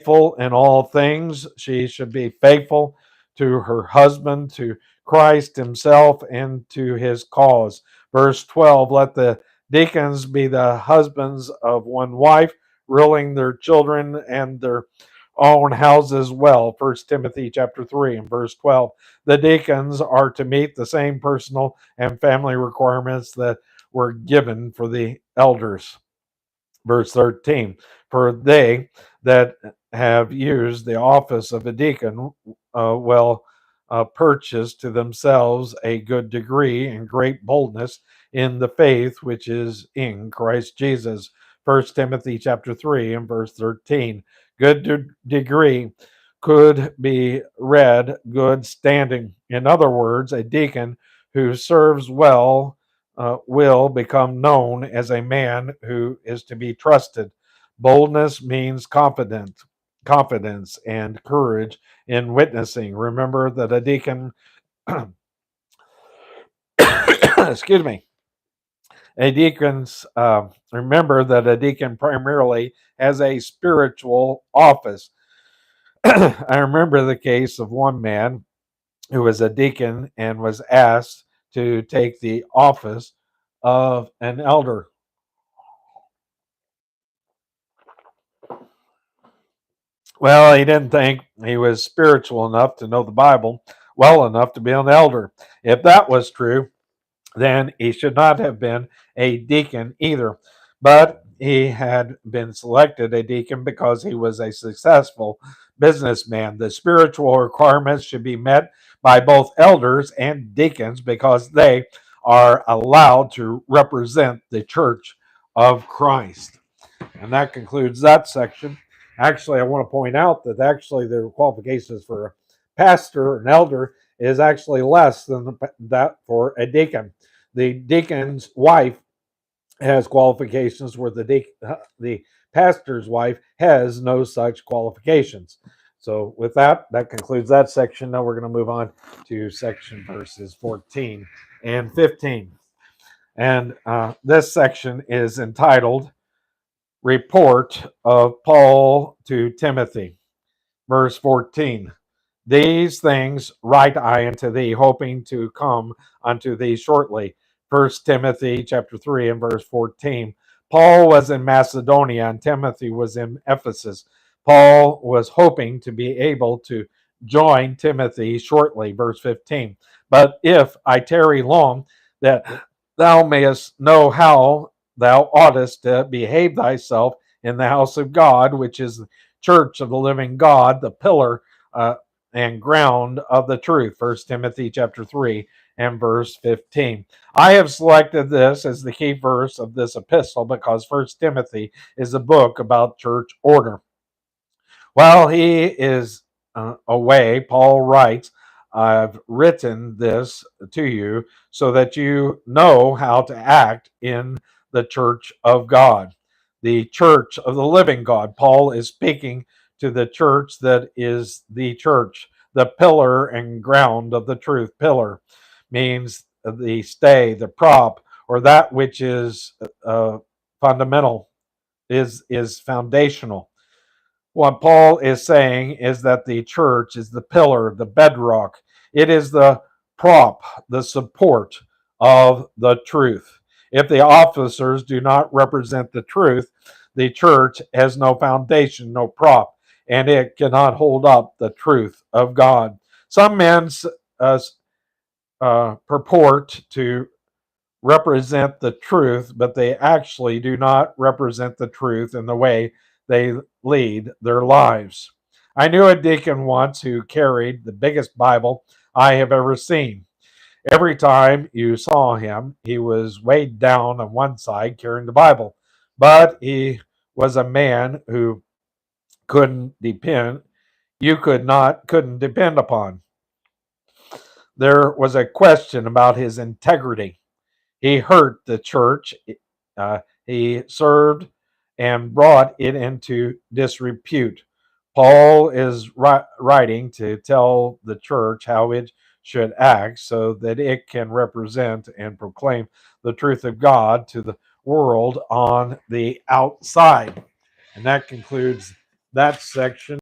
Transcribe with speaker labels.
Speaker 1: faithful in all things. She should be faithful to her husband, to Christ himself, and to his cause. Verse 12, let the deacons be the husbands of one wife, ruling their children and their own houses well. First Timothy chapter 3 and verse 12. The deacons are to meet the same personal and family requirements that were given for the elders. Verse 13, for they that have used the office of a deacon will purchase to themselves a good degree and great boldness in the faith which is in Christ Jesus. First Timothy chapter 3 and verse 13. Degree could be read good standing. In other words, a deacon who serves well will become known as a man who is to be trusted. Boldness means confidence and courage in witnessing. Remember that a deacon, excuse me, a deacon's remember that a deacon primarily has a spiritual office. I remember the case of one man who was a deacon and was asked to take the office of an elder. Well, he didn't think he was spiritual enough to know the Bible well enough to be an elder. If that was true, then he should not have been a deacon either. But he had been selected a deacon because he was a successful businessman. The spiritual requirements should be met by both elders and deacons because they are allowed to represent the church of Christ. And that concludes that section. Actually, I want to point out that actually the qualifications for a pastor, an elder, is actually less than that for a deacon. The deacon's wife has qualifications where the pastor's wife has no such qualifications. So with that, that concludes that section. Now we're going to move on to section verses 14 and 15. And this section is entitled Report of Paul to Timothy. Verse 14. These things write I unto thee, hoping to come unto thee shortly. First Timothy chapter 3 and verse 14. Paul was in Macedonia and Timothy was in Ephesus. Paul was hoping to be able to join Timothy shortly. Verse 15. But if I tarry long, that thou mayest know how thou oughtest to behave thyself in the house of God, which is the church of the living God, the pillar and ground of the truth. First Timothy chapter 3 and verse 15. I have selected this as the key verse of this epistle because First Timothy is a book about church order. While he is away, Paul writes, I've written this to you so that you know how to act in the church of God, the church of the living God. Paul is speaking to the church that is the church, the pillar and ground of the truth. Pillar means the stay, the prop, or that which is fundamental, is foundational. What Paul is saying is that the church is the pillar, the bedrock. It is the prop, the support of the truth. If the officers do not represent the truth, the church has no foundation, no prop, and it cannot hold up the truth of God. Some men purport to represent the truth, but they actually do not represent the truth in the way they lead their lives. I knew a deacon once who carried the biggest Bible I have ever seen. Every time you saw him, he was weighed down on one side carrying the Bible, but he was a man who couldn't depend you couldn't depend upon. There was a question about his integrity. He hurt the church. He served and brought it into disrepute. Paul is writing to tell the church how it should act so that it can represent and proclaim the truth of God to the world on the outside. And that concludes that section